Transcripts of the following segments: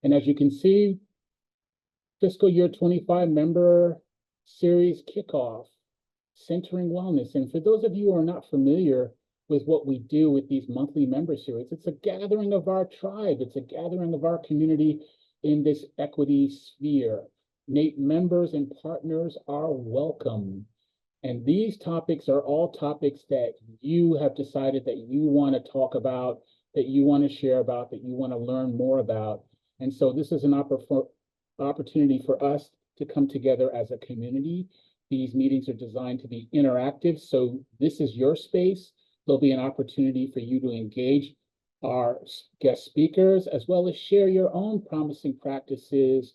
And as you can see, fiscal year 25 member series kickoff, centering wellness. And for those of you who are not familiar with what we do with these monthly member series, it's a gathering of our tribe. It's a gathering of our community in this equity sphere. NAPE members and partners are welcome. And these topics are all topics that you have decided that you want to talk about, that you want to share about, that you want to learn more about. And so this is an opportunity for us to come together as a community. These meetings are designed to be interactive, so this is your space. There'll be an opportunity for you to engage our guest speakers, as well as share your own promising practices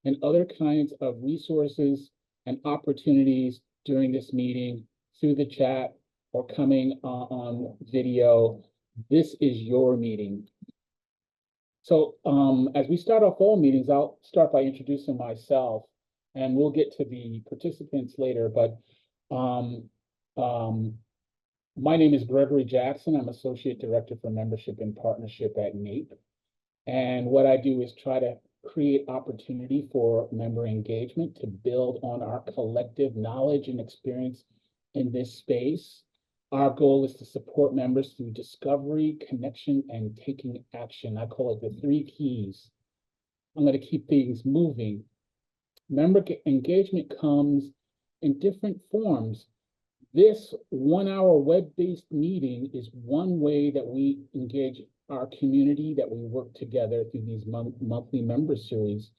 and other kinds of resources and opportunities during this meeting through the chat or coming on video. This is your meeting. So as we start off all meetings, I'll start by introducing myself, and we'll get to the participants later. But my name is Gregory Jackson. I'm Associate Director for Membership and Partnership at NAPE. And what I do is try to create opportunity for member engagement to build on our collective knowledge and experience in this space. Our goal is to support members through discovery, connection, and taking action. I call it the 3 keys. I'm going to keep things moving. Member engagement comes in different forms. This 1-hour web-based meeting is one way that we engage our community, that we work together through these monthly member series.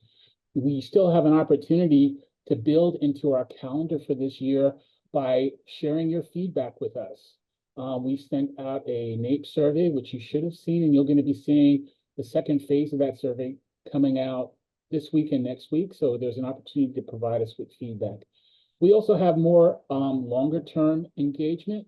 We still have an opportunity to build into our calendar for this year by sharing your feedback with us. We sent out a NAPE survey, which you should have seen, and you're going to be seeing the second phase of that survey coming out this week and next week. So there's an opportunity to provide us with feedback. We also have more longer-term engagement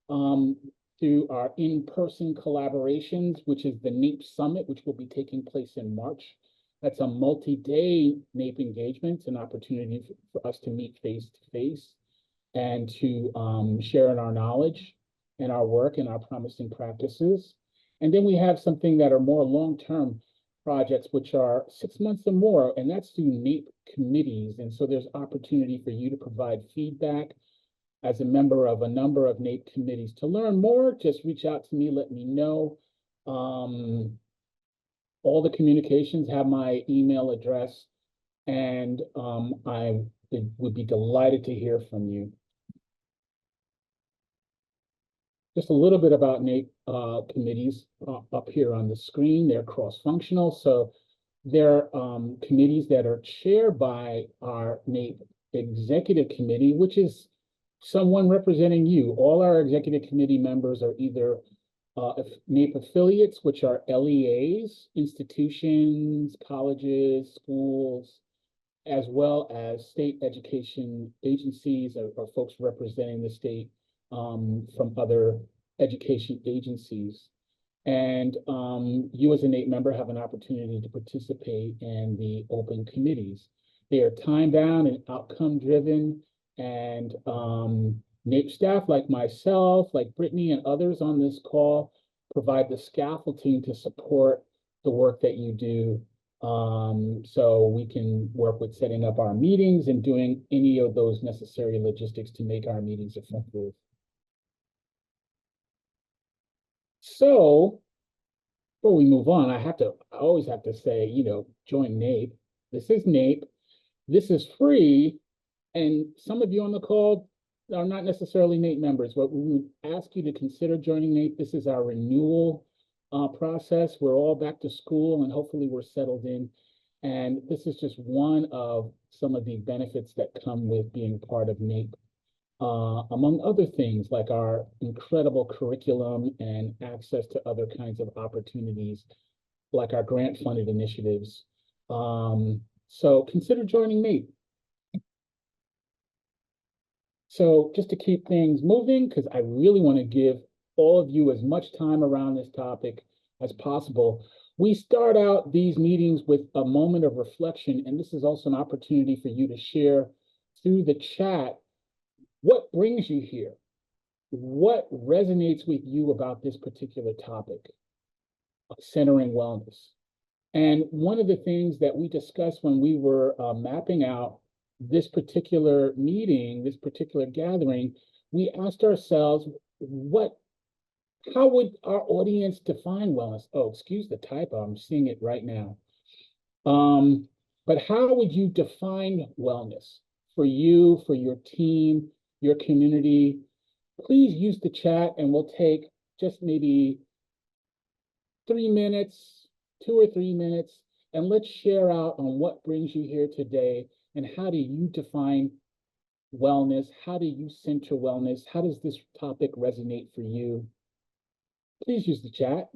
through our in-person collaborations, which is the NAPE Summit, which will be taking place in March. That's a multi-day NAPE engagement, an opportunity for us to meet face-to-face and to share in our knowledge and our work and our promising practices. And then we have something that are more long-term projects, which are 6 months or more, and that's through NAPE committees. And so there's opportunity for you to provide feedback as a member of a number of NAPE committees. To learn more, just reach out to me, let me know. All the communications have my email address, and I would be delighted to hear from you. Just a little bit about NAPE committees up here on the screen. They're cross-functional, so they're committees that are chaired by our NAPE Executive Committee, which is someone representing you. All our executive committee members are either NAPE affiliates, which are LEAs, institutions, colleges, schools, as well as state education agencies or folks representing the state from other education agencies. And you as a NAPE member have an opportunity to participate in the open committees. They are time-bound and outcome-driven, and NAPE staff like myself, like Brittany and others on this call, provide the scaffolding to support the work that you do, so we can work with setting up our meetings and doing any of those necessary logistics to make our meetings effective. So before we move on, I always have to say, join NAPE. This is NAPE. This is free. And some of you on the call are not necessarily NAPE members, but we would ask you to consider joining NAPE. This is our renewal process. We're all back to school, and hopefully we're settled in. And this is just one of some of the benefits that come with being part of NAPE, among other things like our incredible curriculum and access to other kinds of opportunities, like our grant-funded initiatives. So consider joining NAPE. So just to keep things moving, because I really want to give all of you as much time around this topic as possible, we start out these meetings with a moment of reflection, and this is also an opportunity for you to share through the chat what brings you here, what resonates with you about this particular topic, centering wellness. And one of the things that we discussed when we were mapping out this particular meeting, this particular gathering, we asked ourselves, how would our audience define wellness? Oh, excuse the typo, I'm seeing it right now. But how would you define wellness for you, for your team, your community? Please use the chat and we'll take just maybe 3 minutes, 2 or 3 minutes, and let's share out on what brings you here today and how do you define wellness? How do you center wellness? How does this topic resonate for you? Please use the chat.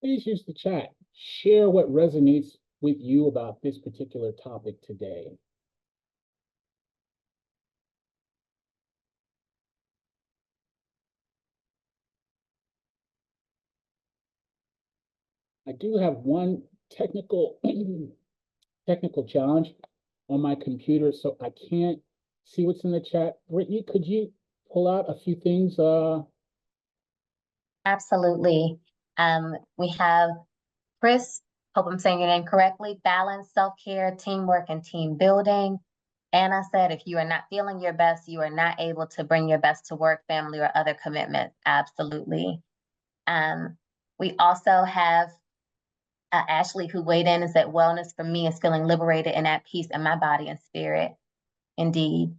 Please use the chat. Share what resonates with you about this particular topic today. I do have one technical challenge on my computer, so I can't see what's in the chat. Brittany, could you pull out a few things? Absolutely. We have Chris, hope I'm saying your name correctly, balance, self-care, teamwork, and team building. Anna said, if you are not feeling your best, you are not able to bring your best to work, family, or other commitments. Absolutely. We also have Ashley, who weighed in and said, wellness for me is feeling liberated and at peace in my body and spirit. Indeed.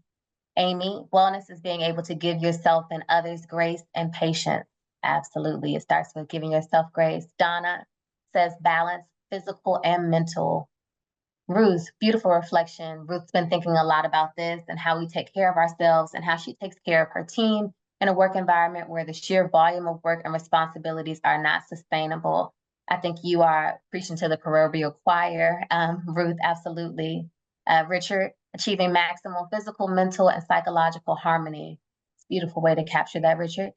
Amy, wellness is being able to give yourself and others grace and patience. Absolutely. It starts with giving yourself grace. Donna says balance, physical and mental. Ruth, beautiful reflection. Ruth's been thinking a lot about this and how we take care of ourselves and how she takes care of her team in a work environment where the sheer volume of work and responsibilities are not sustainable. I think you are preaching to the proverbial choir, Ruth, absolutely. Richard, achieving maximal physical, mental, and psychological harmony. It's a beautiful way to capture that, Richard.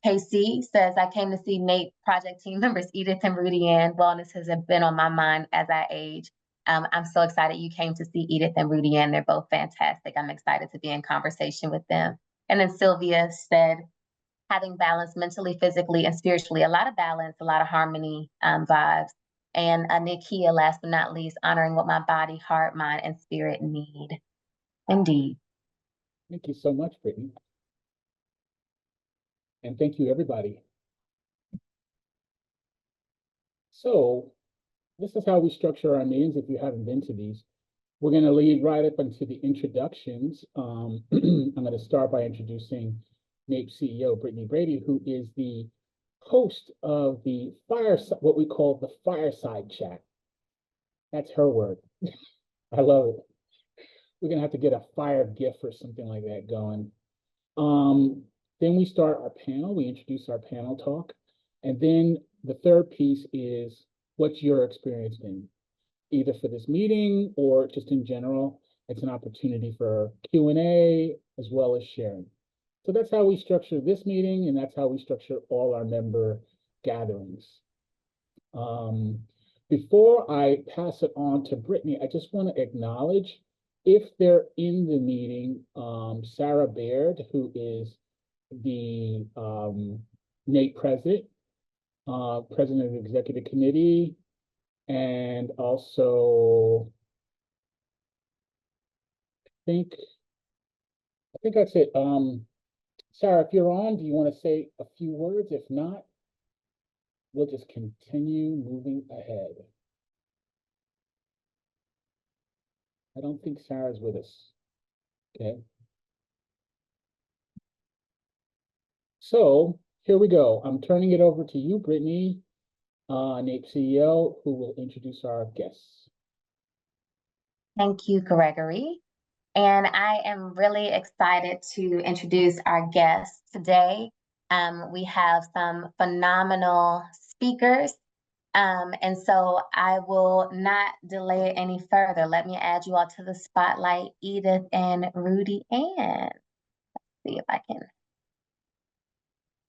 KC says, I came to see NAPE project team members Edith and Rudy Ann. Wellness has been on my mind as I age. I'm so excited you came to see Edith and Rudy Ann. They're both fantastic. I'm excited to be in conversation with them. And then Sylvia said, having balance mentally, physically, and spiritually, a lot of balance, a lot of harmony vibes. And Nikia, last but not least, honoring what my body, heart, mind, and spirit need. Indeed. Thank you so much, Brittany. And thank you, everybody. So this is how we structure our meetings if you haven't been to these. We're going to lead right up into the introductions. I'm going to start by introducing NAPE CEO Brittany Brady, who is the host of the what we call the fireside chat. That's her word. I love it. We're going to have to get a fire GIF or something like that going. Then we start our panel. We introduce our panel talk. And then the third piece is, what's your experience been? Either for this meeting or just in general. It's an opportunity for Q&A as well as sharing. So that's how we structure this meeting, and that's how we structure all our member gatherings. Before I pass it on to Brittany, I just want to acknowledge, if they're in the meeting, Sarah Baird, who is the NAPE president, president of the executive committee, and also I think that's it. Sarah, if you're on, do you want to say a few words? If not, we'll just continue moving ahead. I don't think Sarah's with us. Okay. So here we go. I'm turning it over to you, Brittany, NAPE CEO, who will introduce our guests. Thank you, Gregory. And I am really excited to introduce our guests today. We have some phenomenal speakers And so I will not delay it any further. Let me add you all to the spotlight, Edith and Rudy Ann. See if I can.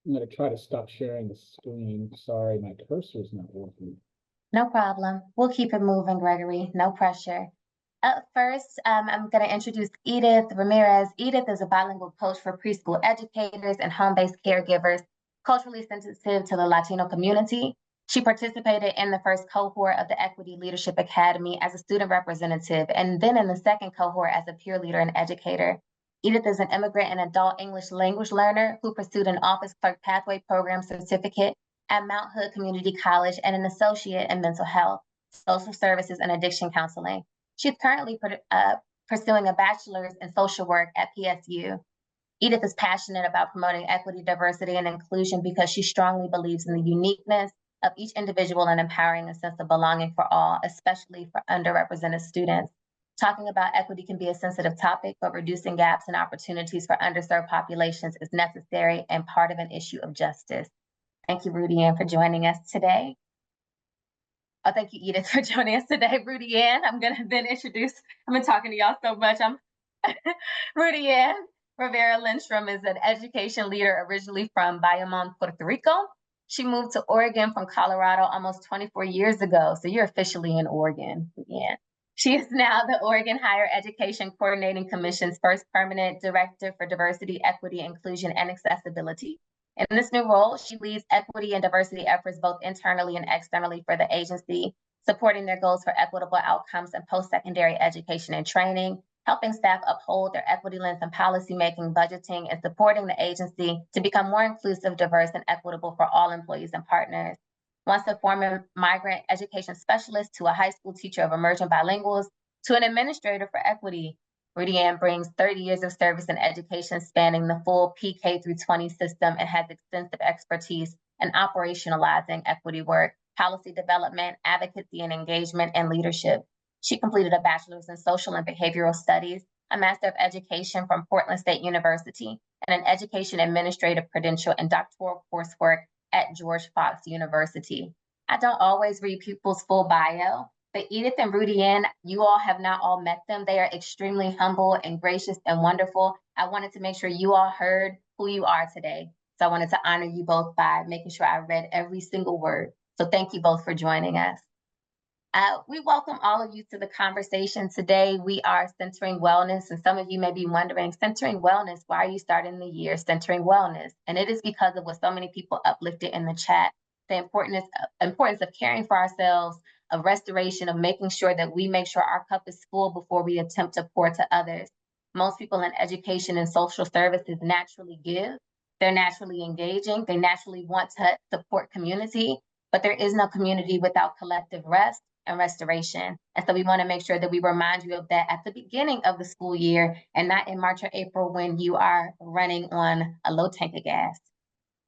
I'm gonna try to stop sharing the screen. Sorry, my cursor's not working. No problem. We'll keep it moving, Gregory. No pressure. Up first, I'm going to introduce Edith Ramirez. Edith is a bilingual coach for preschool educators and home-based caregivers, culturally sensitive to the Latino community. She participated in the first cohort of the Equity Leadership Academy as a student representative, and then in the second cohort as a peer leader and educator. Edith is an immigrant and adult English language learner who pursued an office clerk pathway program certificate at Mount Hood Community College and an associate in mental health, social services, and addiction counseling. She's currently pursuing a bachelor's in social work at PSU. Edith is passionate about promoting equity, diversity, and inclusion because she strongly believes in the uniqueness of each individual and empowering a sense of belonging for all, especially for underrepresented students. Talking about equity can be a sensitive topic, but reducing gaps and opportunities for underserved populations is necessary and part of an issue of justice. Thank you, Rudy Ann, for joining us today. Oh, thank you, Edith, for joining us today. Rudy Ann, I'm going to then introduce, I've been talking to y'all so much. Rudy Ann Rivera Lindstrom is an education leader originally from Bayamon, Puerto Rico. She moved to Oregon from Colorado almost 24 years ago. So you're officially in Oregon, Rudy Ann. She is now the Oregon Higher Education Coordinating Commission's first permanent director for diversity, equity, inclusion, and accessibility. In this new role, she leads equity and diversity efforts both internally and externally for the agency, supporting their goals for equitable outcomes in post-secondary education and training, helping staff uphold their equity lens in policymaking, budgeting, and supporting the agency to become more inclusive, diverse, and equitable for all employees and partners. Once a former migrant education specialist to a high school teacher of emerging bilinguals to an administrator for equity, Rudy Ann brings 30 years of service in education spanning the full PK through 20 system and has extensive expertise in operationalizing equity work, policy development, advocacy and engagement, and leadership. She completed a bachelor's in social and behavioral studies, a master of education from Portland State University, and an education administrative credential and doctoral coursework at George Fox University. I don't always read people's full bio, but Edith and Rudy Ann, you all have not all met them. They are extremely humble and gracious and wonderful. I wanted to make sure you all heard who you are today. So I wanted to honor you both by making sure I read every single word. So thank you both for joining us. We welcome all of you to the conversation today. We are centering wellness, and some of you may be wondering, centering wellness, why are you starting the year centering wellness? And it is because of what so many people uplifted in the chat, the importance of caring for ourselves, of restoration, of making sure that we make sure our cup is full before we attempt to pour to others. Most people in education and social services naturally give. They're naturally engaging. They naturally want to support community, but there is no community without collective rest and restoration. And so we want to make sure that we remind you of that at the beginning of the school year and not in March or April when you are running on a low tank of gas.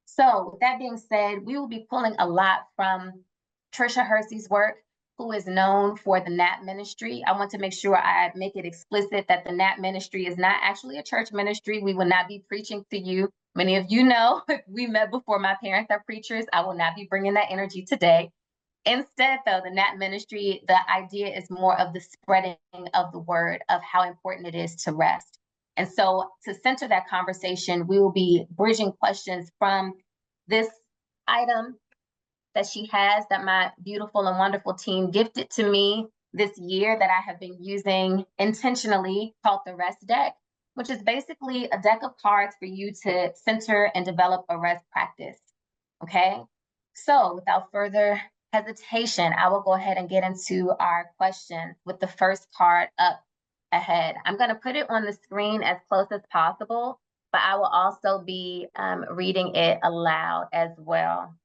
So with that being said, we will be pulling a lot from Trisha Hersey's work, who is known for the NAPE ministry. I want to make sure I make it explicit that the NAPE ministry is not actually a church ministry. We will not be preaching to you. Many of you know, if we met before, my parents are preachers. I will not be bringing that energy today. Instead, though, the NAPE ministry, the idea is more of the spreading of the word of how important it is to rest. And so to center that conversation, we will be bridging questions from this item that she has that my beautiful and wonderful team gifted to me this year that I have been using intentionally, called the Rest Deck, which is basically a deck of cards for you to center and develop a rest practice, okay? So without further hesitation, I will go ahead and get into our questions with the first card up ahead. I'm going to put it on the screen as close as possible, but I will also be reading it aloud as well,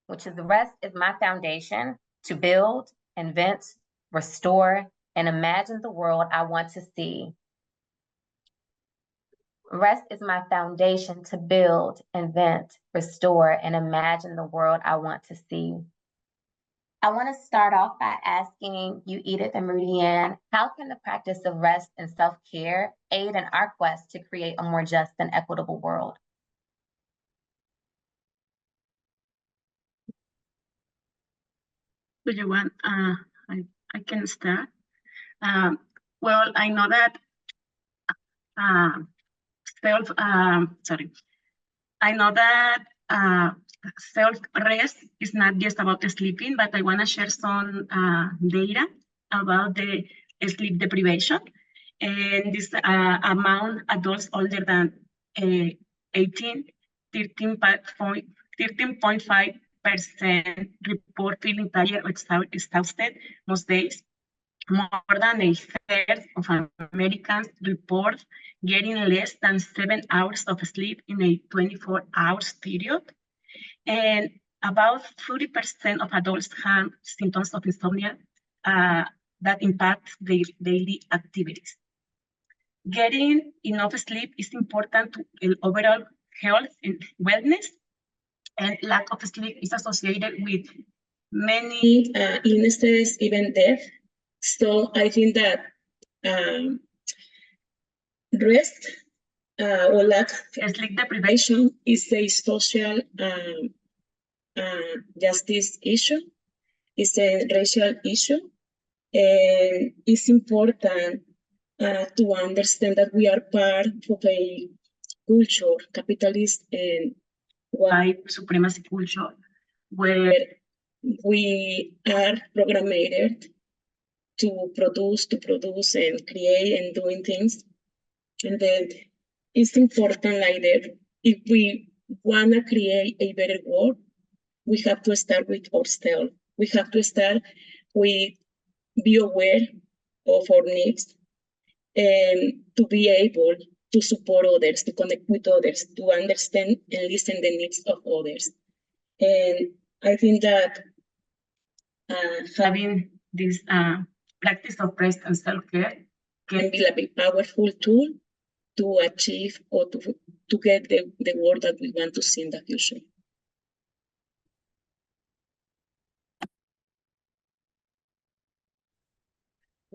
which is: the rest is my foundation to build, invent, restore, and imagine the world I want to see. Rest is my foundation to build, invent, restore, and imagine the world I want to see. I want to start off by asking you, Edith and Rudy Ann, how can the practice of rest and self-care aid in our quest to create a more just and equitable world? Do you want, I can start. Well, I know that I know that self-rest is not just about sleeping, but I want to share some data about the sleep deprivation. And this among adults older than 18, 13.5% report feeling tired or exhausted most days. More than a third of Americans report getting less than 7 hours of sleep in a 24-hour period. And about 30% of adults have symptoms of insomnia that impact their daily activities. Getting enough sleep is important to overall health and wellness, and lack of sleep is associated with many illnesses, even death. So I think that rest or lack of sleep deprivation is a social justice issue, it's a racial issue, and it's important to understand that we are part of a culture, capitalist and white supremacy culture, where we are programmed to produce and create and doing things. And then it's important like that if we want to create a better world, we have to start with ourselves. We have to start with be aware of our needs and to be able to support others, to connect with others, to understand and listen the needs of others. And I think that having this practice of rest and self-care can be like a powerful tool to achieve or to get the world that we want to see in the future.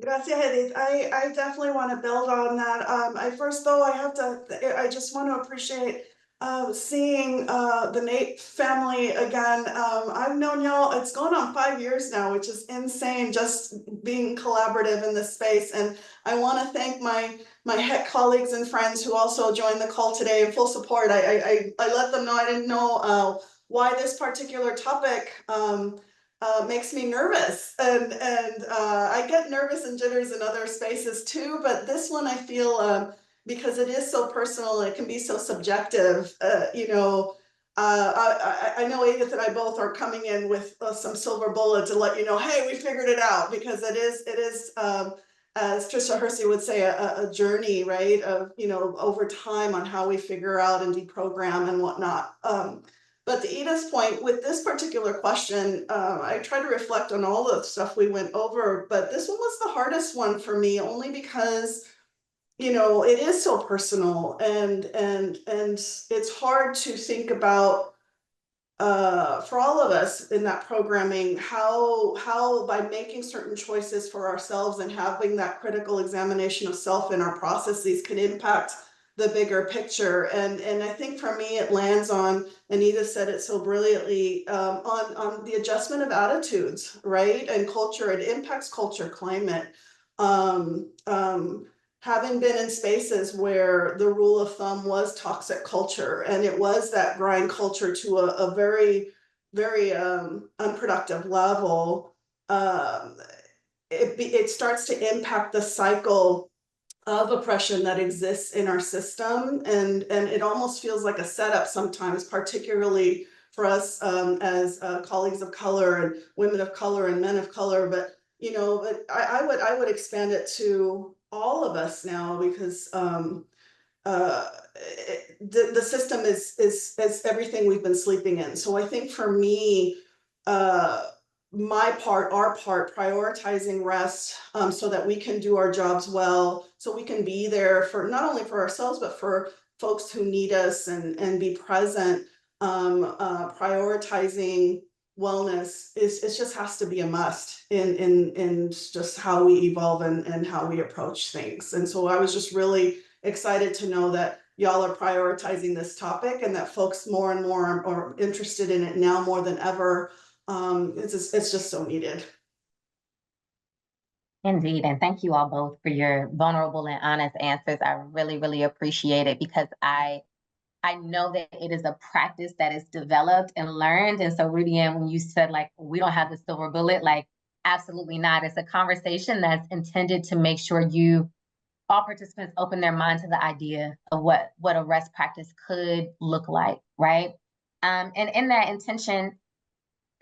Gracias, Edith. I definitely want to build on that. I just want to appreciate seeing the NAPE family again. I've known y'all, it's going on 5 years now, which is insane, just being collaborative in this space. And I want to thank my HEC colleagues and friends who also joined the call today in full support. I let them know I didn't know why this particular topic makes me nervous, and I get nervous and jitters in other spaces too, but this one I feel because it is so personal, it can be so subjective. I know Edith and I both are coming in with some silver bullet to let you know, hey, we figured it out, because it is as Trisha Hersey would say, a journey, right, of over time on how we figure out and deprogram and whatnot. But to Edith's point, with this particular question, I try to reflect on all the stuff we went over, but this one was the hardest one for me, only because, it is so personal, and it's hard to think about for all of us in that programming, how by making certain choices for ourselves and having that critical examination of self in our processes can impact the bigger picture. And I think for me, it lands on, Anita said it so brilliantly, on the adjustment of attitudes, right? And culture, it impacts culture, climate. Having been in spaces where the rule of thumb was toxic culture, and it was that grind culture to a very, very unproductive level, it starts to impact the cycle of oppression that exists in our system, and it almost feels like a setup sometimes, particularly for us as colleagues of color and women of color and men of color. But but I would expand it to all of us now, because the system is everything we've been sleeping in. So I think for me, our part, prioritizing rest so that we can do our jobs well, so we can be there for not only for ourselves, but for folks who need us, and be present. Prioritizing wellness it just has to be a must in just how we evolve and how we approach things. And so I was just really excited to know that y'all are prioritizing this topic, and that folks more and more are interested in it now more than ever. It's just so needed. Indeed, and thank you all both for your vulnerable and honest answers. I really, really appreciate it because I know that it is a practice that is developed and learned. And so, Rudy Ann, when you said like we don't have the silver bullet, like absolutely not. It's a conversation that's intended to make sure all participants open their mind to the idea of what a rest practice could look like, right? And in that intention,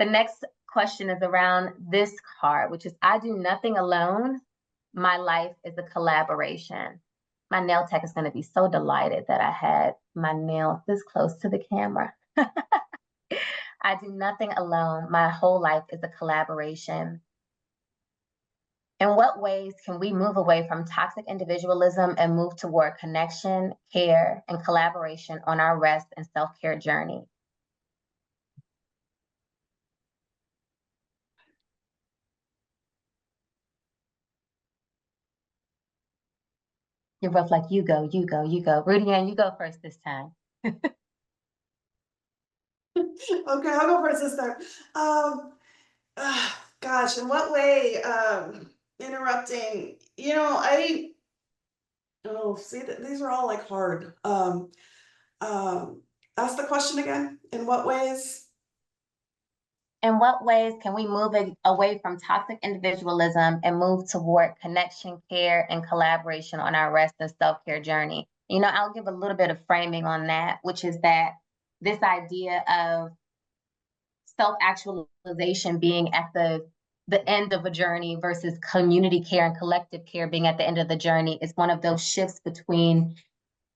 the next question is around this card, which is I do nothing alone. My life is a collaboration. My nail tech is going to be so delighted that I had my nails this close to the camera. I do nothing alone. My whole life is a collaboration. In what ways can we move away from toxic individualism and move toward connection, care, and collaboration on our rest and self-care journey? You're both like, you go, you go, you go. Rudy Ann, you go first this time. Okay, I'll go first this time. Gosh, in what way? Interrupting. See that these are all like hard. Ask the question again. In what ways? In what ways can we move away from toxic individualism and move toward connection, care, and collaboration on our rest and self-care journey? I'll give a little bit of framing on that, which is that this idea of self-actualization being at the end of a journey versus community care and collective care being at the end of the journey is one of those shifts between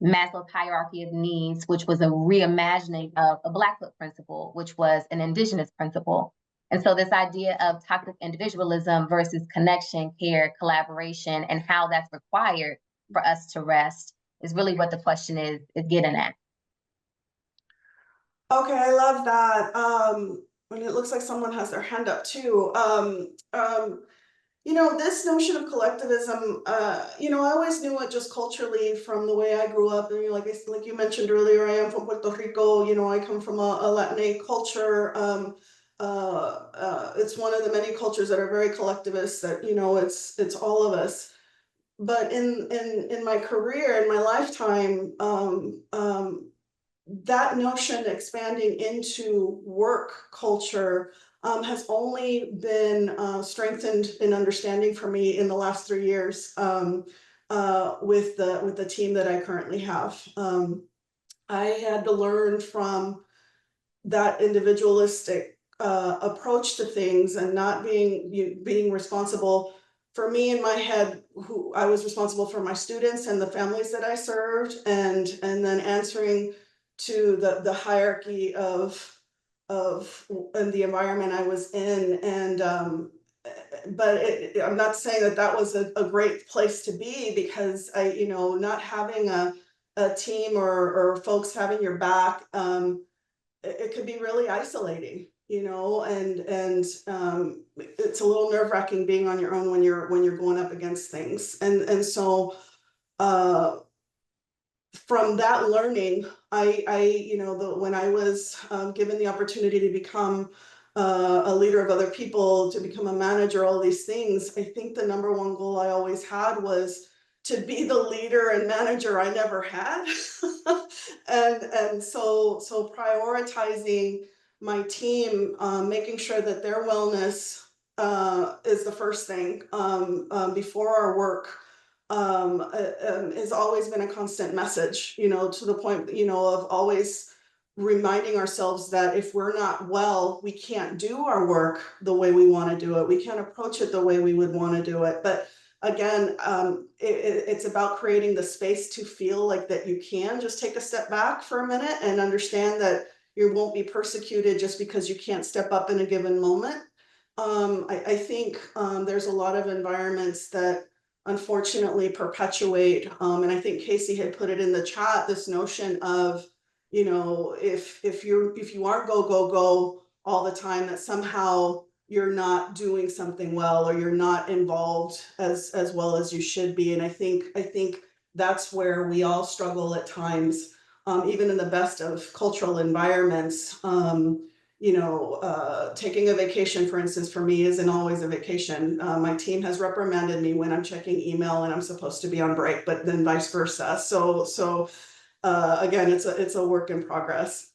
Maslow's hierarchy of needs, which was a reimagining of a Blackfoot principle, which was an indigenous principle. And so this idea of toxic individualism versus connection, care, collaboration, and how that's required for us to rest is really what the question is getting at. Okay, I love that. And it looks like someone has their hand up too. This notion of collectivism, I always knew it just culturally from the way I grew up. And like you mentioned earlier, I am from Puerto Rico. I come from a Latinx culture. It's one of the many cultures that are very collectivist. That it's all of us. But in my career, in my lifetime, that notion expanding into work culture has only been strengthened in understanding for me in the last 3 years with the team that I currently have. I had to learn from that individualistic approach to things and not being responsible for me in my head, who I was responsible for my students and the families that I served, and then answering to the hierarchy of and the environment I was in. And but I'm not saying that was a great place to be, because not having a team or folks having your back, it could be really isolating, and it's a little nerve-wracking being on your own when you're going up against things. And so from that learning, when I was given the opportunity to become a leader of other people, to become a manager, all these things, I think the number one goal I always had was to be the leader and manager I never had. and so prioritizing my team, making sure that their wellness is the first thing before our work, has always been a constant message, to the point, of always reminding ourselves that if we're not well, we can't do our work the way we want to do it. We can't approach it the way we would want to do it. But again, it's about creating the space to feel like that you can just take a step back for a minute and understand that you won't be persecuted just because you can't step up in a given moment. I think there's a lot of environments that unfortunately perpetuate, and I think Casey had put it in the chat, this notion of, if you aren't go all the time, that somehow you're not doing something well, or you're not involved as well as you should be. And I think that's where we all struggle at times, even in the best of cultural environments. taking a vacation, for instance, for me isn't always a vacation. My team has reprimanded me when I'm checking email and I'm supposed to be on break, but then vice versa. So again, it's a work in progress.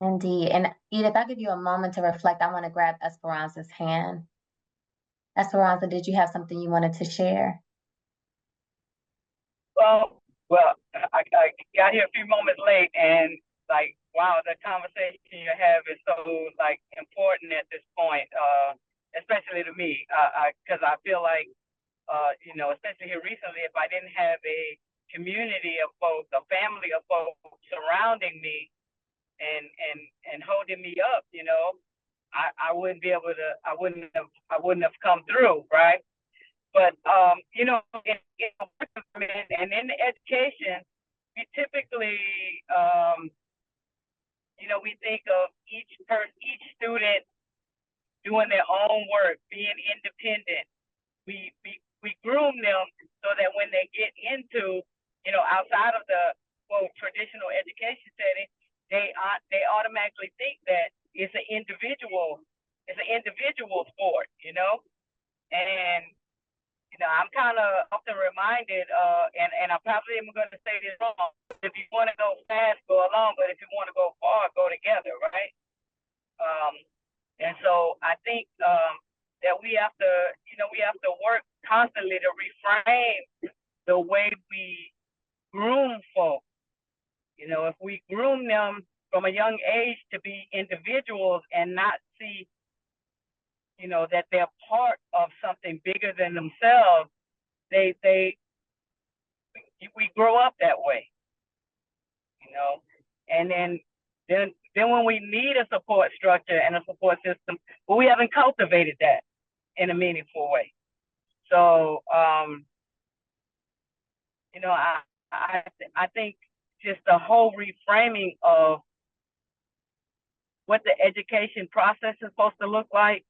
Indeed. And Edith, I'll give you a moment to reflect. I want to grab Esperanza's hand. Esperanza, did you have something you wanted to share? Well, I got here a few moments late, and like, wow, the conversation you have is so like important at this point, especially to me, because I feel like, especially here recently, if I didn't have a community of folks, a family of folks surrounding me and holding me up, I wouldn't be able to, I wouldn't have come through, right? But and in education, we typically, we think of each student doing their own work, being independent. We groom them so that when they get into, outside of the traditional education setting, they automatically think that it's an individual sport, and I'm kind of often reminded, and I probably am going to say this wrong. If you want to go fast, go alone, but if you want to go far, go together, right? And so I think that we have to work constantly to reframe the way we groom folks. If we groom them from a young age to be individuals and not see, that they're part of something bigger than themselves, we grow up that way, and then when we need a support structure and a support system, but we haven't cultivated that in a meaningful way. So, I think just the whole reframing of what the education process is supposed to look like,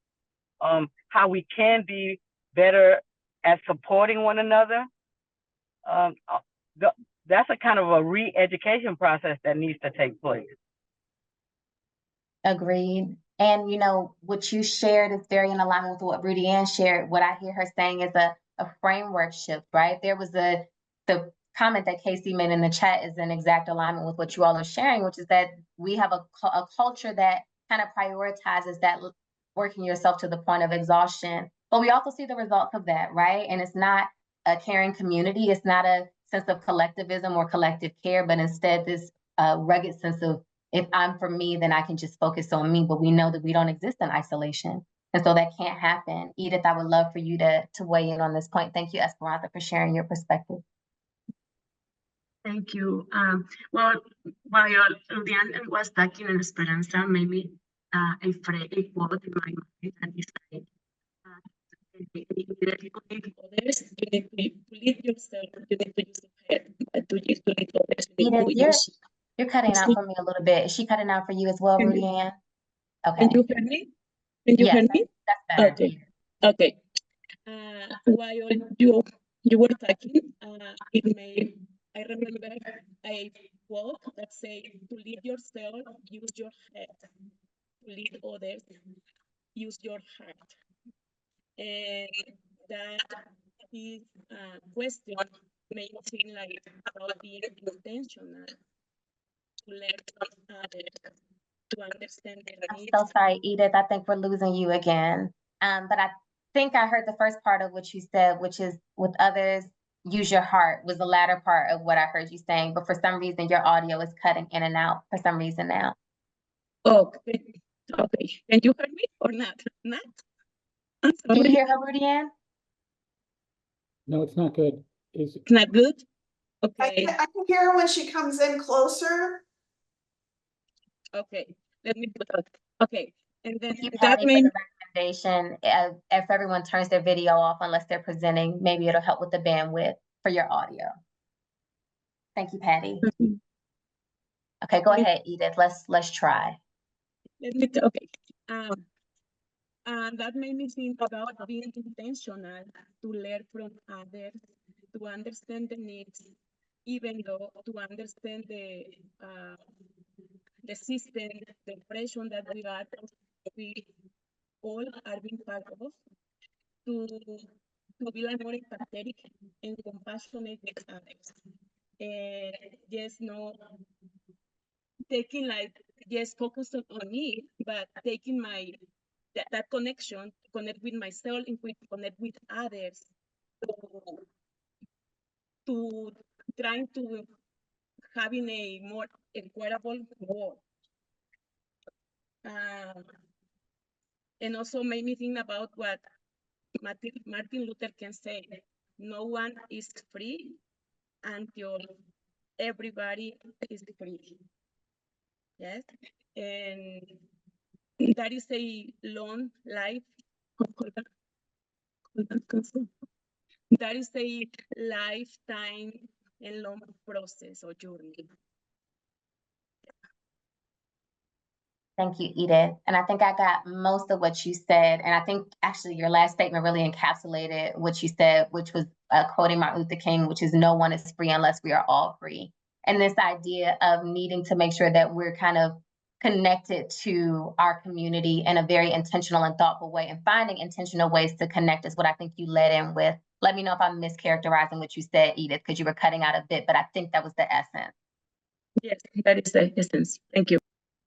how we can be better at supporting one another. That's a kind of a re-education process that needs to take place. Agreed. And what you shared is very in alignment with what Rudy Ann shared. What I hear her saying is a framework shift, right? There was the comment that Casey made in the chat is in exact alignment with what you all are sharing, which is that we have a culture that kind of prioritizes that working yourself to the point of exhaustion. But we also see the results of that, right? And it's not a caring community. It's not a sense of collectivism or collective care, but instead this rugged sense of, if I'm for me, then I can just focus on me. But we know that we don't exist in isolation. And so that can't happen. Edith, I would love for you to weigh in on this point. Thank you, Esperanza, for sharing your perspective. Thank you. Well, while Ludian was talking in Esperanza, maybe a quote in my mind that is like, you need to lead others, you need to lead yourself, you need to use your head, but to lead others, you need to use. You're cutting out for me a little bit. Is she cutting out for you as well, Rudy Ann? Okay. Can you hear me? Can you hear me? That's better. Okay. Okay. While you were talking, I remember a quote that says, to lead yourself, use your head. To lead others, use your heart. And that is a question made me think like about being intentional to learn from others, to understand their needs. I'm so sorry, Edith. I think we're losing you again. But I think I heard the first part of what you said, which is with others, use your heart, was the latter part of what I heard you saying. But for some reason, your audio is cutting in and out for some reason now. Okay. Okay. Can you hear me or not? Not? I'm sorry. Can you hear her, Rudy Ann? No, it's not good. It's not good? Okay. I can hear her when she comes in closer. Okay. Let me put that. Okay. And then Thank you, that Patty, means for the recommendation. If everyone turns their video off unless they're presenting, maybe it'll help with the bandwidth for your audio. Thank you, Patty. Okay, go ahead, Edith. Let's try. Let me okay. And that made me think about being intentional to learn from others, to understand the needs, even though to understand the system, the pressure that we got, we all are being part of, to be like more empathetic and compassionate with others. And just no taking like just focus on me, but taking my that connection to connect with myself and connect with others to trying to having a more equitable world. And also made me think about what Martin Luther King said: no one is free until everybody is free. Yes, and that is a long life. That is a lifetime and long process or journey. Thank you, Edith. And I think I got most of what you said. And I think actually your last statement really encapsulated what you said, which was quoting Martin Luther King, which is no one is free unless we are all free. And this idea of needing to make sure that we're kind of connected to our community in a very intentional and thoughtful way, and finding intentional ways to connect is what I think you led in with. Let me know if I'm mischaracterizing what you said, Edith, because you were cutting out a bit, but I think that was the essence. Yes, that is the essence. Thank you.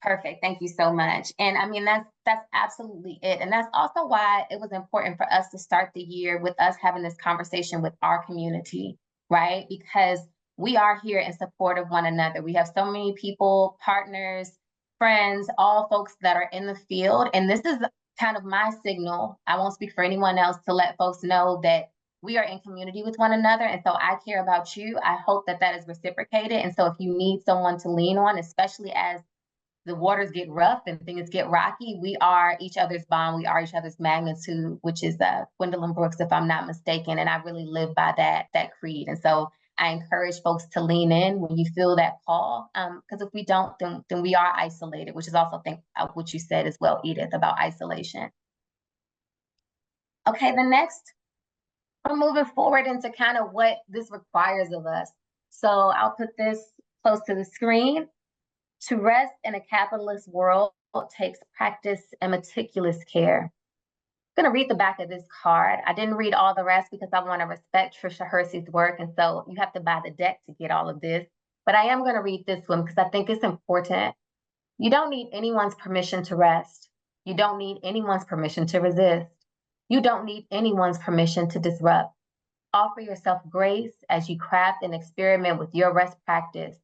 Perfect. Thank you so much. And I mean, that's absolutely it. And that's also why it was important for us to start the year with us having this conversation with our community, right? Because we are here in support of one another. We have so many people, partners, friends, all folks that are in the field. And this is kind of my signal. I won't speak for anyone else, to let folks know that we are in community with one another. And so I care about you. I hope that that is reciprocated. And so if you need someone to lean on, especially as the waters get rough and things get rocky, we are each other's bond, we are each other's magnitude, which is Gwendolyn Brooks, if I'm not mistaken. And I really live by that creed. And so I encourage folks to lean in when you feel that call, because if we don't, then we are isolated, which is also what you said as well, Edith, about isolation. Okay, the next, we're moving forward into kind of what this requires of us. So I'll put this close to the screen. To rest in a capitalist world takes practice and meticulous care. I'm going to read the back of this card. I didn't read all the rest because I want to respect Trisha Hersey's work, and so you have to buy the deck to get all of this. But I am going to read this one because I think it's important. You don't need anyone's permission to rest. You don't need anyone's permission to resist. You don't need anyone's permission to disrupt. Offer yourself grace as you craft and experiment with your rest practice.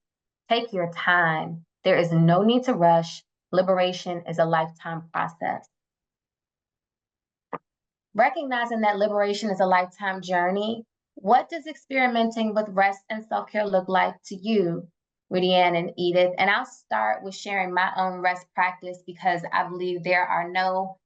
Take your time. There is no need to rush. Liberation is a lifetime process. Recognizing that liberation is a lifetime journey, what does experimenting with rest and self-care look like to you, Rudy Ann and Edith? And I'll start with sharing my own rest practice because I believe there are no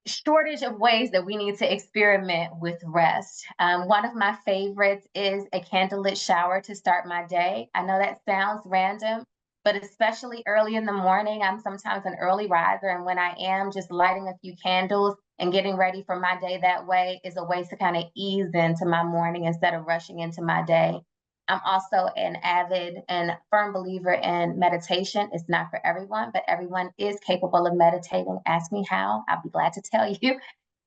shortage of ways that we need to experiment with rest. One of my favorites is a candlelit shower to start my day. I know that sounds random, but especially early in the morning, I'm sometimes an early riser. And when I am, just lighting a few candles and getting ready for my day that way is a way to kind of ease into my morning instead of rushing into my day. I'm also an avid and firm believer in meditation. It's not for everyone, but everyone is capable of meditating. Ask me how, I'll be glad to tell you.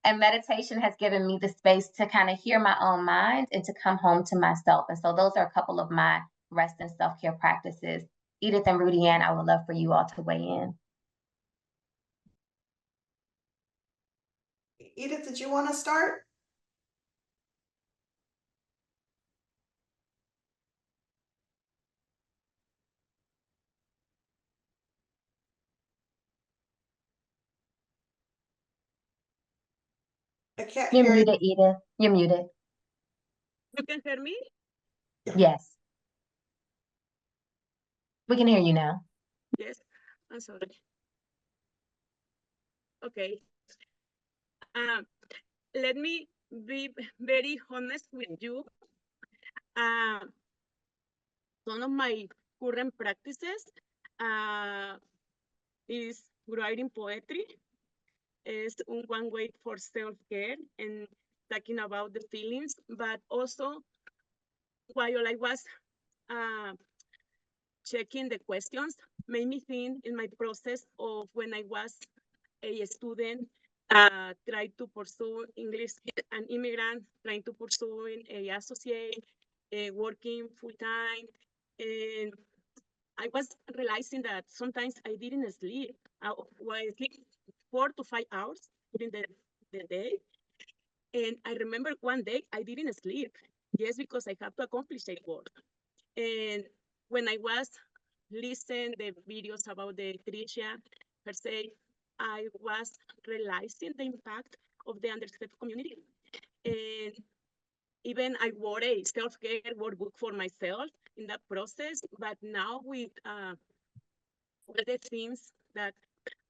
And meditation has given me the space to kind of hear my own mind and to come home to myself. And so those are a couple of my rest and self-care practices. Edith and Rudy Ann, I would love for you all to weigh in. Edith, did you want to start? I can't You're hear you. muted, Edith. You're muted. You can hear me? Yes. We can hear you now. Yes, I'm sorry. Okay. Let me be very honest with you. One of my current practices is writing poetry. Is one way for self-care and talking about the feelings, but also while I was checking the questions made me think in my process of when I was a student, trying to pursue English, an immigrant, trying to pursue a associate, working full time. And I was realizing that sometimes I didn't sleep. I sleep 4 to 5 hours during the day. And I remember one day I didn't sleep just because I have to accomplish a work. And when I was listening the videos about the trichia per se, I was realizing the impact of the underserved community. And even I wrote a self-care workbook for myself in that process. But now with all the things that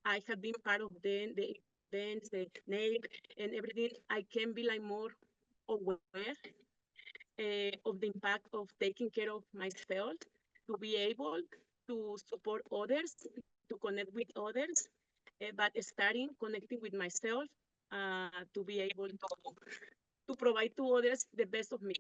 I have been part of them, the events, the NAPE, and everything, I can be like more aware of the impact of taking care of myself, to be able to support others, to connect with others, but starting connecting with myself to be able to provide to others the best of me.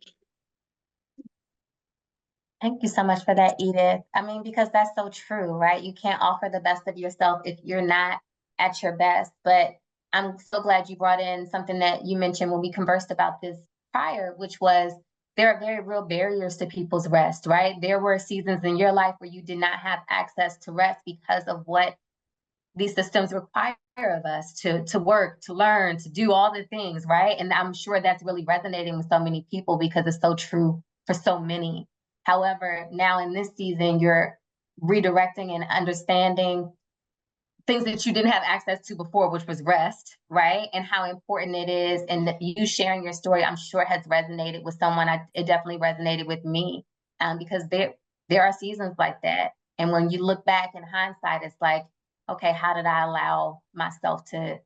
Thank you so much for that, Edith. I mean, because that's so true, right? You can't offer the best of yourself if you're not at your best. But I'm so glad you brought in something that you mentioned when we conversed about this prior, which was there are very real barriers to people's rest, right? There were seasons in your life where you did not have access to rest because of what these systems require of us to work, to learn, to do all the things, right? And I'm sure that's really resonating with so many people because it's so true for so many. However, now in this season, you're redirecting and understanding things that you didn't have access to before, which was rest, right? And how important it is. And you sharing your story, I'm sure has resonated with someone. It definitely resonated with me because there are seasons like that. And when you look back in hindsight, it's like, okay, how did I allow myself to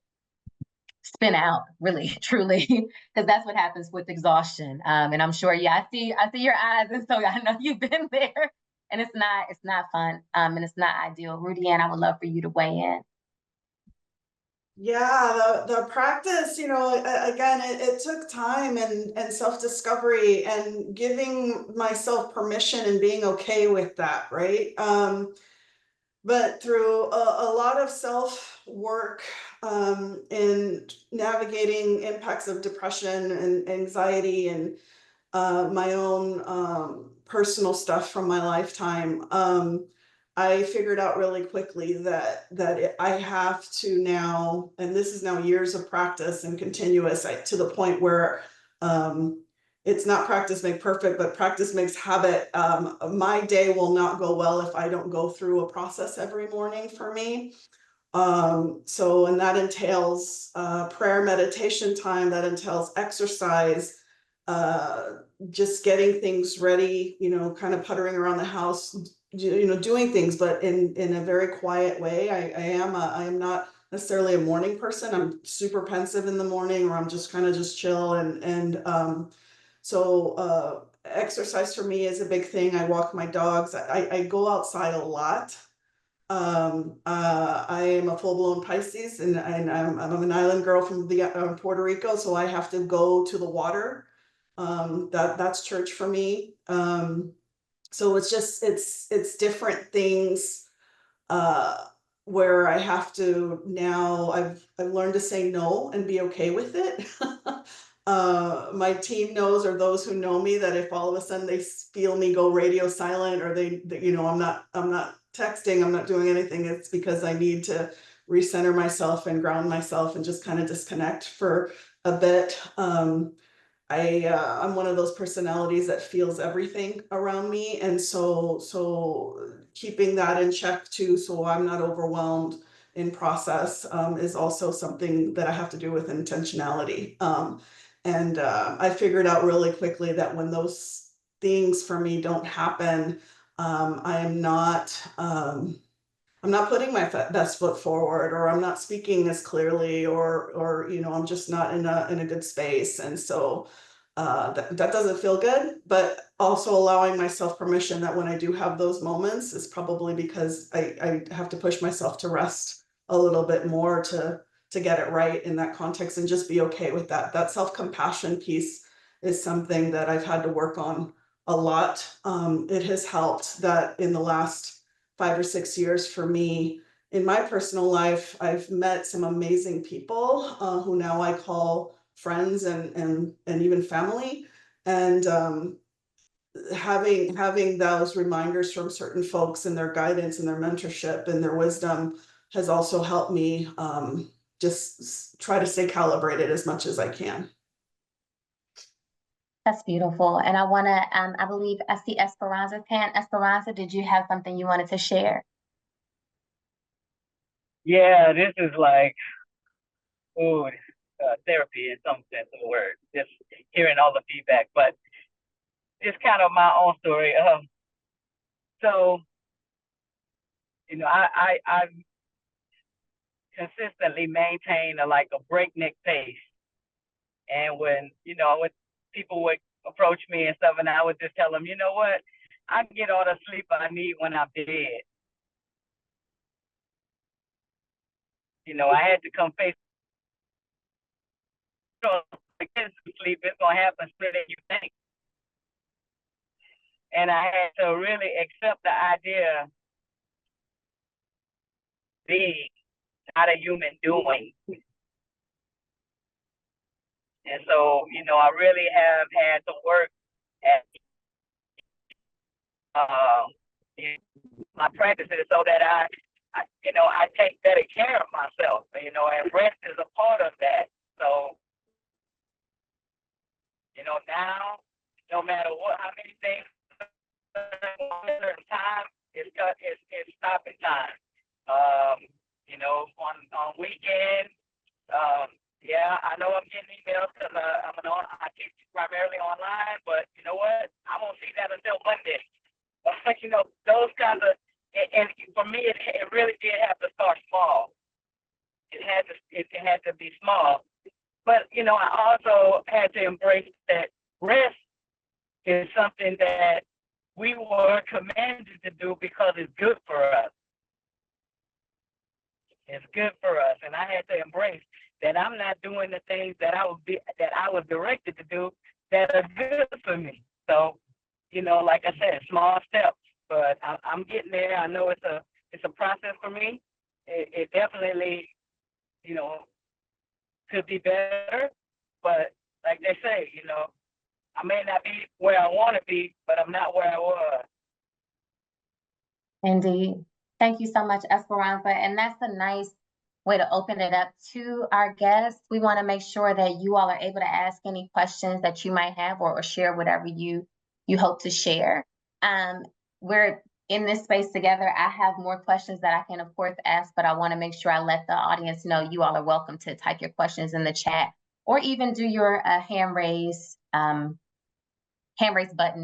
spin out, really, truly? Because that's what happens with exhaustion. And I'm sure, I see your eyes, and so I know you've been there. And it's not fun, and it's not ideal. Rudy Ann, I would love for you to weigh in. Yeah, the practice, again, it took time and self-discovery and giving myself permission and being okay with that, right? But through a lot of self-work in navigating impacts of depression and anxiety and my own personal stuff from my lifetime, I figured out really quickly that I have to now, and this is now years of practice and continuous, to the point where it's not practice make perfect, but practice makes habit. My day will not go well if I don't go through a process every morning for me. And that entails prayer, meditation time, that entails exercise, just getting things ready, kind of puttering around the house, doing things, but in a very quiet way. I am not necessarily a morning person. I'm super pensive in the morning, or I'm just kind of just chill. So exercise for me is a big thing. I walk my dogs. I go outside a lot. I am a full-blown Pisces, and I'm an island girl from Puerto Rico, so I have to go to the water. That's church for me. So it's just it's different things where I have to now. I've learned to say no and be okay with it. My team knows, or those who know me, that if all of a sudden they feel me go radio silent, or they I'm not texting, I'm not doing anything, it's because I need to recenter myself and ground myself and just kind of disconnect for a bit. I'm one of those personalities that feels everything around me, and so keeping that in check too, so I'm not overwhelmed in process, is also something that I have to do with intentionality. I figured out really quickly that when those things for me don't happen, I'm not putting my best foot forward, or I'm not speaking as clearly, or I'm just not in a good space. And so that doesn't feel good, but also allowing myself permission that when I do have those moments is probably because I have to push myself to rest a little bit more to get it right in that context, and just be okay with that. That self-compassion piece is something that I've had to work on a lot. It has helped that in the last 5 or 6 years for me, in my personal life, I've met some amazing people who now I call friends and even family. And having those reminders from certain folks and their guidance and their mentorship and their wisdom has also helped me just try to stay calibrated as much as I can. That's beautiful. And I want to, I believe I see Esperanza's hand. Esperanza, did you have something you wanted to share? Yeah, this is like, ooh, therapy in some sense of the word, just hearing all the feedback, but it's kind of my own story. So, you know, I've consistently maintained like a breakneck pace. And when people would approach me and stuff, and I would just tell them, you know what, I get all the sleep I need when I'm dead. I had to come face sleep, it's gonna happen sooner than you think. And I had to really accept the idea being, not a human doing. And so, I really have had to work at my practices so that I take better care of myself, and rest is a part of that. So, now, no matter how many things, time, it's stopping time. On weekends, yeah, I know I'm getting emails because I teach primarily online, but you know what? I won't see that until Monday. But those kinds of, and for me, it really did have to start small. It had to be small. But I also had to embrace that rest is something that we were commanded to do because it's good for us. It's good for us, and I had to embrace that I'm not doing the things that I was directed to do that are good for me. So, like I said, small steps, but I'm getting there. I know it's a process for me. It definitely, could be better, but like they say, I may not be where I want to be, but I'm not where I was. Indeed. Thank you so much, Esperanza. And that's a nice way to open it up to our guests. We want to make sure that you all are able to ask any questions that you might have or share whatever you hope to share. We're in this space together. I have more questions that I can, of course, ask, but I want to make sure I let the audience know you all are welcome to type your questions in the chat or even do your hand raise button,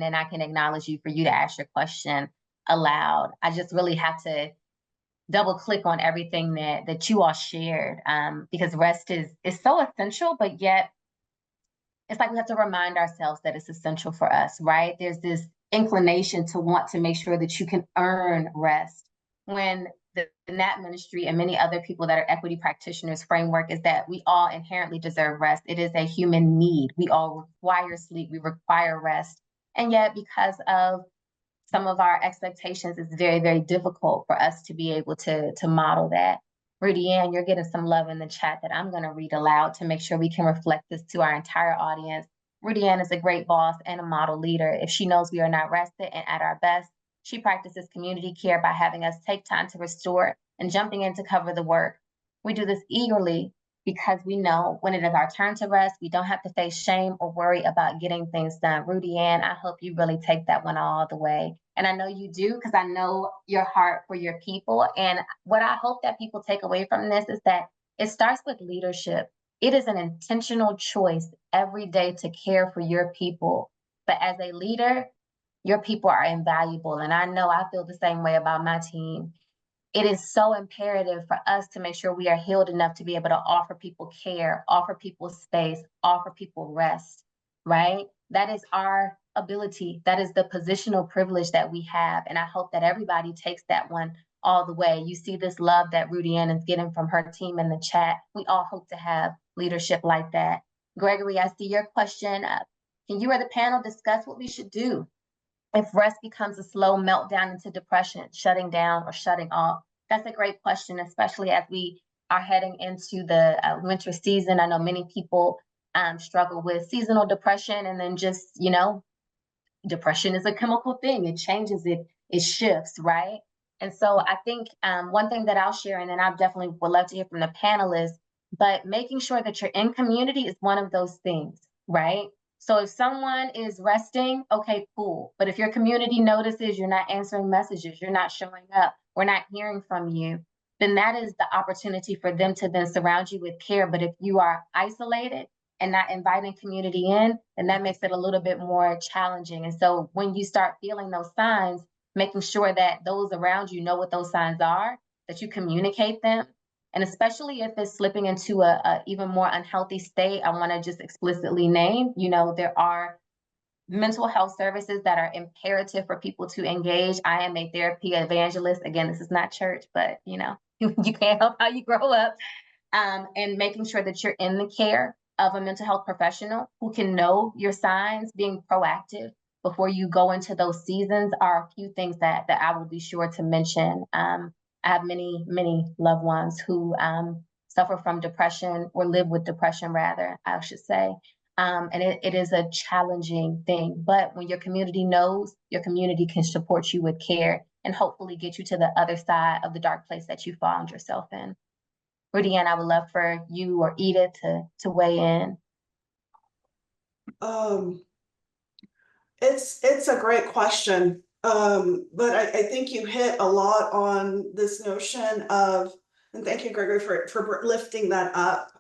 and I can acknowledge you for you to ask your question aloud. I just really have to double click on everything that you all shared, because rest is so essential, but yet it's like we have to remind ourselves that it's essential for us, right? There's this inclination to want to make sure that you can earn rest, when the NAPE ministry and many other people that are equity practitioners framework is that we all inherently deserve rest. It is a human need. We all require sleep. We require rest. And yet, because of some of our expectations, it's very, very difficult for us to be able to model that. Rudy Ann, you're getting some love in the chat that I'm going to read aloud to make sure we can reflect this to our entire audience. Rudy Ann is a great boss and a model leader. If she knows we are not rested and at our best, she practices community care by having us take time to restore and jumping in to cover the work. We do this eagerly because we know when it is our turn to rest, we don't have to face shame or worry about getting things done. Rudy Ann, I hope you really take that one all the way. And I know you do, because I know your heart for your people. And what I hope that people take away from this is that it starts with leadership. It is an intentional choice every day to care for your people. But as a leader, your people are invaluable. And I know I feel the same way about my team. It is so imperative for us to make sure we are healed enough to be able to offer people care, offer people space, offer people rest, right? That is our ability. That is the positional privilege that we have. And I hope that everybody takes that one all the way. You see this love that Rudy Ann is getting from her team in the chat. We all hope to have leadership like that. Gregory, I see your question. Can you or the panel discuss what we should do If rest becomes a slow meltdown into depression, shutting down or shutting off? That's a great question, especially as we are heading into the winter season. I know many people struggle with seasonal depression, and then just, you know, depression is a chemical thing. It changes, it shifts, right? And so I think one thing that I'll share, and then I definitely would love to hear from the panelists, but making sure that you're in community is one of those things, right? So if someone is resting, okay, cool. But if your community notices you're not answering messages, you're not showing up, we're not hearing from you, then that is the opportunity for them to then surround you with care. But if you are isolated and not inviting community in, then that makes it a little bit more challenging. And so when you start feeling those signs, making sure that those around you know what those signs are, that you communicate them. And especially if it's slipping into a even more unhealthy state, I want to just explicitly name, you know, there are mental health services that are imperative for people to engage. I am a therapy evangelist. Again, this is not church, but you know, you can't help how you grow up. And making sure that you're in the care of a mental health professional who can know your signs, being proactive before you go into those seasons are a few things that I will be sure to mention. I have many, many loved ones who suffer from depression, or live with depression, rather, I should say. And it is a challenging thing, but when your community knows, your community can support you with care and hopefully get you to the other side of the dark place that you found yourself in. Rudy Ann, I would love for you or Edith to weigh in. It's a great question. But I think you hit a lot on this notion of, and thank you, Gregory, for lifting that up.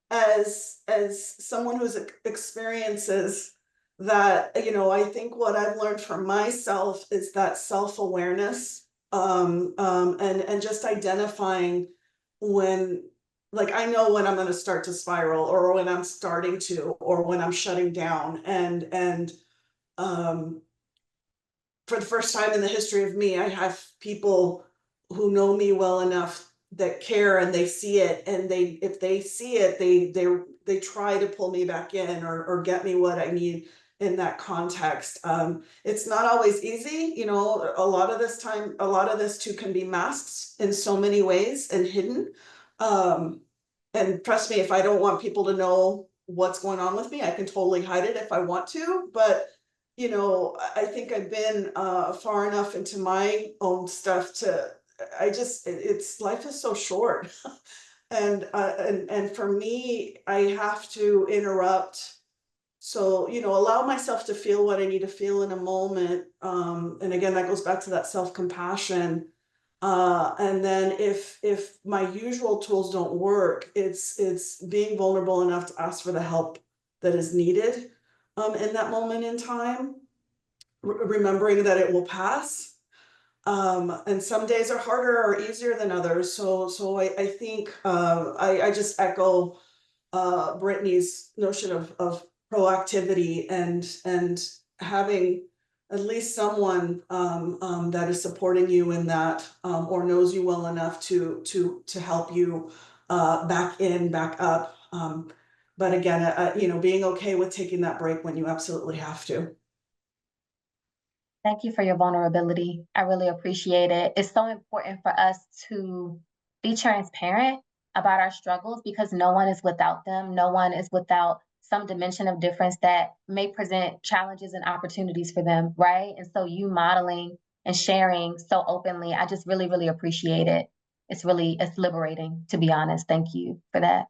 As someone who's experiences that, you know, I think what I've learned for myself is that self-awareness, and just identifying when, like, I know when I'm going to start to spiral, or when I'm starting to, or when I'm shutting down. And for the first time in the history of me, I have people who know me well enough that care, and they see it, and if they see it, they try to pull me back in, or get me what I need in that context. It's not always easy, you know, a lot of this too can be masked in so many ways and hidden. And trust me, if I don't want people to know what's going on with me, I can totally hide it if I want to. But you know, I think I've been far enough into my own stuff to, it's life is so short. And for me, I have to interrupt. So, you know, allow myself to feel what I need to feel in a moment. And again, that goes back to that self-compassion. And then if my usual tools don't work, it's being vulnerable enough to ask for the help that is needed in that moment in time, remembering that it will pass. And some days are harder or easier than others. So I think I just echo Brittany's notion of proactivity, and having at least someone that is supporting you in that, or knows you well enough to help you back up. But again, you know, being okay with taking that break when you absolutely have to. Thank you for your vulnerability. I really appreciate it. It's so important for us to be transparent about our struggles, because no one is without them. No one is without some dimension of difference that may present challenges and opportunities for them, right? And so you modeling and sharing so openly, I just really, really appreciate it. It's liberating, to be honest. Thank you for that.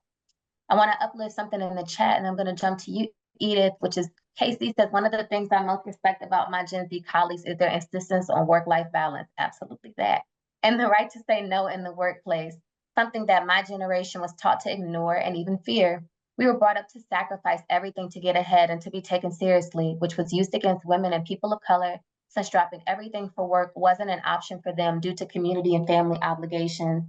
I want to uplift something in the chat, and I'm going to jump to you, Edith, which is Casey says, one of the things I most respect about my Gen Z colleagues is their insistence on work-life balance. Absolutely that. And the right to say no in the workplace, something that my generation was taught to ignore and even fear. We were brought up to sacrifice everything to get ahead and to be taken seriously, which was used against women and people of color, since dropping everything for work wasn't an option for them due to community and family obligations.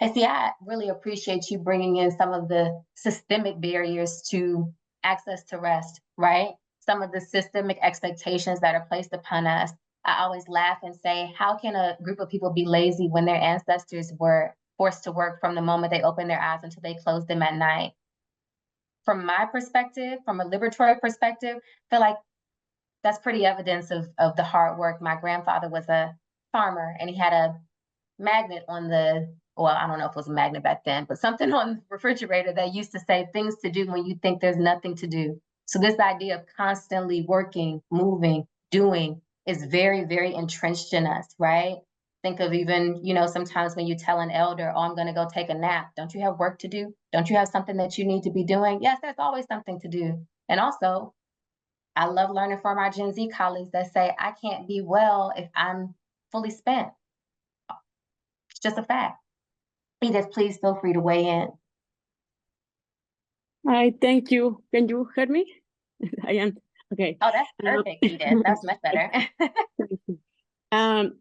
Hey, see, I really appreciate you bringing in some of the systemic barriers to access to rest, right? Some of the systemic expectations that are placed upon us. I always laugh and say, how can a group of people be lazy when their ancestors were forced to work from the moment they opened their eyes until they closed them at night? From my perspective, from a liberatory perspective, I feel like that's pretty evidence of the hard work. My grandfather was a farmer and he had a magnet on well, I don't know if it was a magnet back then, but something on the refrigerator that used to say things to do when you think there's nothing to do. So this idea of constantly working, moving, doing is very, very entrenched in us, right? Think of even, sometimes when you tell an elder, oh, I'm going to go take a nap. Don't you have work to do? Don't you have something that you need to be doing? Yes, there's always something to do. And also, I love learning from our Gen Z colleagues that say, I can't be well if I'm fully spent. It's just a fact. Edith, please feel free to weigh in. Hi, thank you. Can you hear me? I am. Okay. Oh, that's perfect, Edith. That's much better.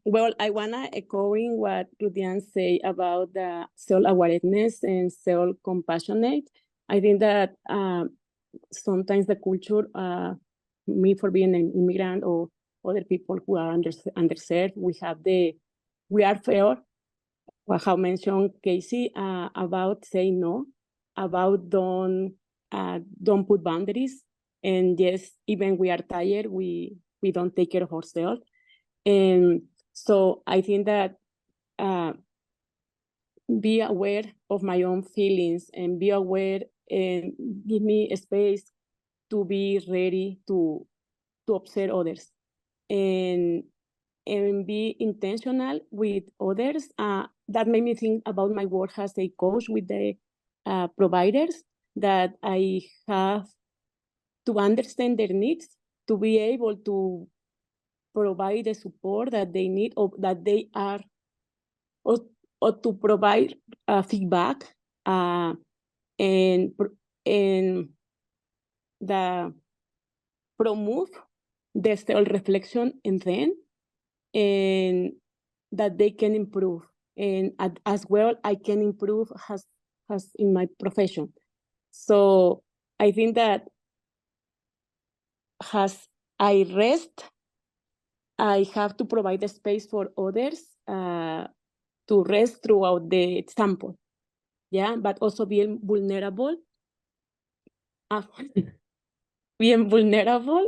Well, I wanna echoing what Rudian say about the self-awareness and self-compassionate. I think that sometimes the culture, me for being an immigrant or other people who are underserved, we are fair. How mentioned Casey about saying no, about don't put boundaries, and yes, even we are tired, we don't take care of ourselves, and so I think that be aware of my own feelings and be aware and give me a space to be ready to observe others and be intentional with others. That made me think about my work as a coach with the providers, that I have to understand their needs, to be able to provide the support that they need or that they are, or to provide feedback and the promote the self-reflection in them, and that they can improve, and as well I can improve as in my profession. So I think that as I rest, I have to provide a space for others to rest throughout the example, yeah, but also being vulnerable, being vulnerable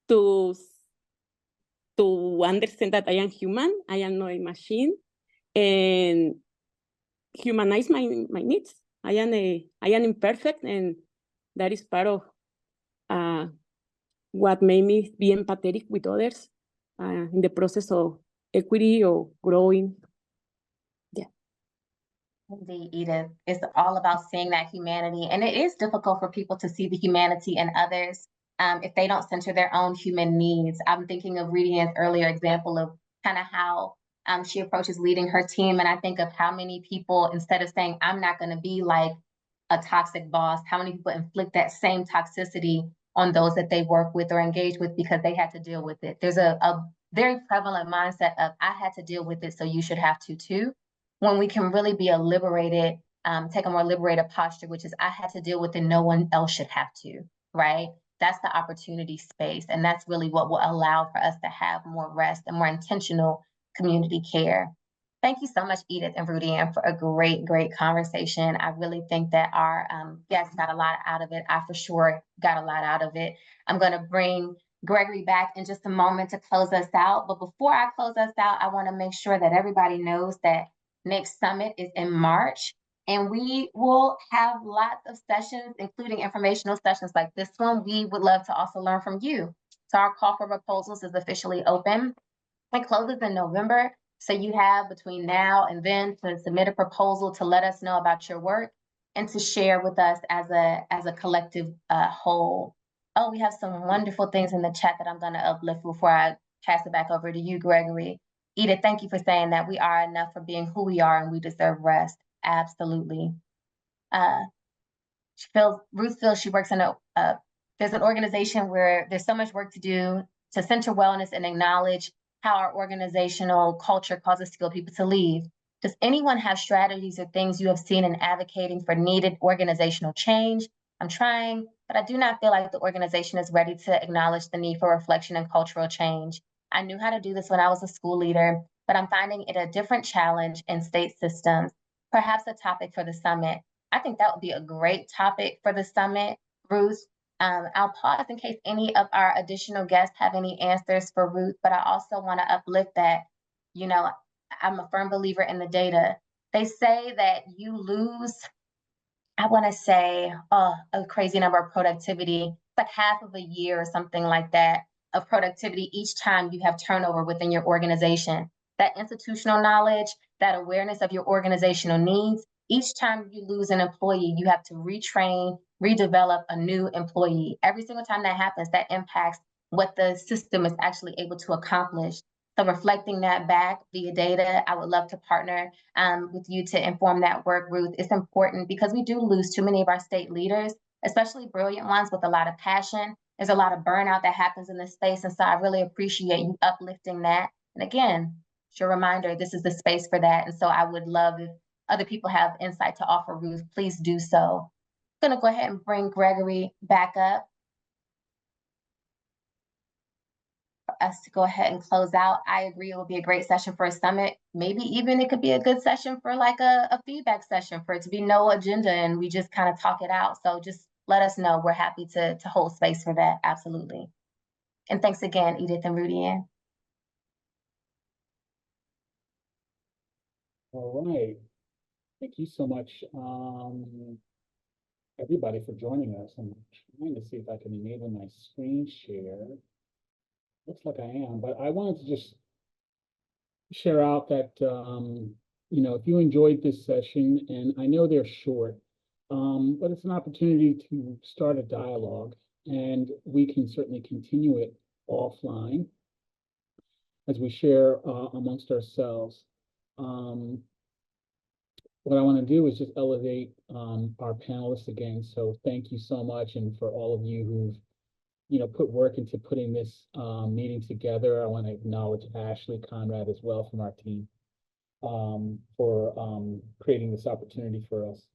to understand that I am human, I am not a machine, and humanize my needs. I am imperfect, and that is part of what made me be empathetic with others in the process of equity or growing. Yeah. Indeed, Edith. It's all about seeing that humanity. And it is difficult for people to see the humanity in others if they don't center their own human needs. I'm thinking of Rudian's earlier example of kind of how she approaches leading her team. And I think of how many people, instead of saying, I'm not going to be like a toxic boss, how many people inflict that same toxicity on those that they work with or engage with because they had to deal with it. There's a very prevalent mindset of, I had to deal with it, so you should have to too. When we can really be take a more liberated posture, which is, I had to deal with it, no one else should have to, right? That's the opportunity space. And that's really what will allow for us to have more rest and more intentional community care. Thank you so much, Edith and Rudian, for a great, great conversation. I really think that our guests got a lot out of it. I for sure got a lot out of it. I'm going to bring Gregory back in just a moment to close us out. But before I close us out, I want to make sure that everybody knows that NAPE Summit is in March, and we will have lots of sessions, including informational sessions like this one. We would love to also learn from you. So our call for proposals is officially open. It closes in November. So you have between now and then to submit a proposal to let us know about your work and to share with us as a collective whole. Oh, we have some wonderful things in the chat that I'm going to uplift before I pass it back over to you, Gregory. Edith, thank you for saying that we are enough for being who we are and we deserve rest. Absolutely. Ruth feels she works in there's an organization where there's so much work to do to center wellness and acknowledge how our organizational culture causes skilled people to leave. Does anyone have strategies or things you have seen in advocating for needed organizational change? I'm trying, but I do not feel like the organization is ready to acknowledge the need for reflection and cultural change. I knew how to do this when I was a school leader, but I'm finding it a different challenge in state systems. Perhaps a topic for the summit. I think that would be a great topic for the summit, Ruth. I'll pause in case any of our additional guests have any answers for Ruth, but I also want to uplift that, you know, I'm a firm believer in the data. They say that you lose, I want to say, a crazy number of productivity. It's like half of a year or something like that of productivity each time you have turnover within your organization. That institutional knowledge, that awareness of your organizational needs, each time you lose an employee, you have to retrain, redevelop a new employee. Every single time that happens, that impacts what the system is actually able to accomplish. So reflecting that back via data, I would love to partner with you to inform that work, Ruth. It's important because we do lose too many of our state leaders, especially brilliant ones with a lot of passion. There's a lot of burnout that happens in this space. And so I really appreciate you uplifting that. And again, it's your reminder, this is the space for that. And so I would love if other people have insight to offer, Ruth, please do so. I'm gonna go ahead and bring Gregory back up for us to go ahead and close out. I agree it will be a great session for a summit. Maybe even it could be a good session for like a feedback session, for it to be no agenda and we just kind of talk it out. So just let us know. We're happy to hold space for that, absolutely. And thanks again, Edith and Rudy Ann. All right. Thank you so much, everybody, for joining us. I'm trying to see if I can enable my screen share. Looks like I am, but I wanted to just share out that, you know, if you enjoyed this session, and I know they're short, but it's an opportunity to start a dialogue, and we can certainly continue it offline as we share amongst ourselves. What I want to do is just elevate our panelists again. So thank you so much, and for all of you who've, you know, put work into putting this meeting together. I want to acknowledge Ashley Conrad as well from our team for creating this opportunity for us.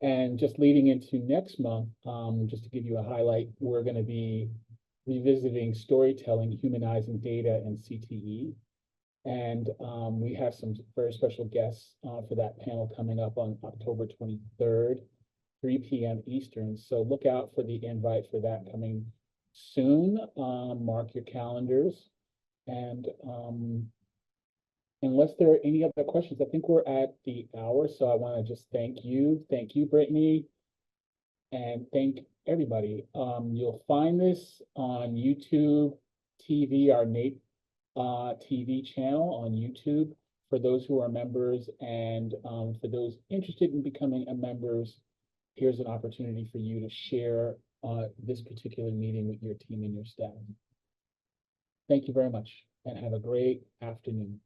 And just leading into next month, just to give you a highlight, we're going to be revisiting storytelling, humanizing data, and CTE. And we have some very special guests for that panel coming up on October 23rd, 3 p.m. Eastern. So look out for the invite for that coming soon. Mark your calendars. And unless there are any other questions, I think we're at the hour. So I want to just thank you. Thank you, Brittany. And thank everybody. You'll find this on YouTube TV, our NAPE TV channel on YouTube for those who are members, and for those interested in becoming a members, here's an opportunity for you to share this particular meeting with your team and your staff. Thank you very much, and have a great afternoon.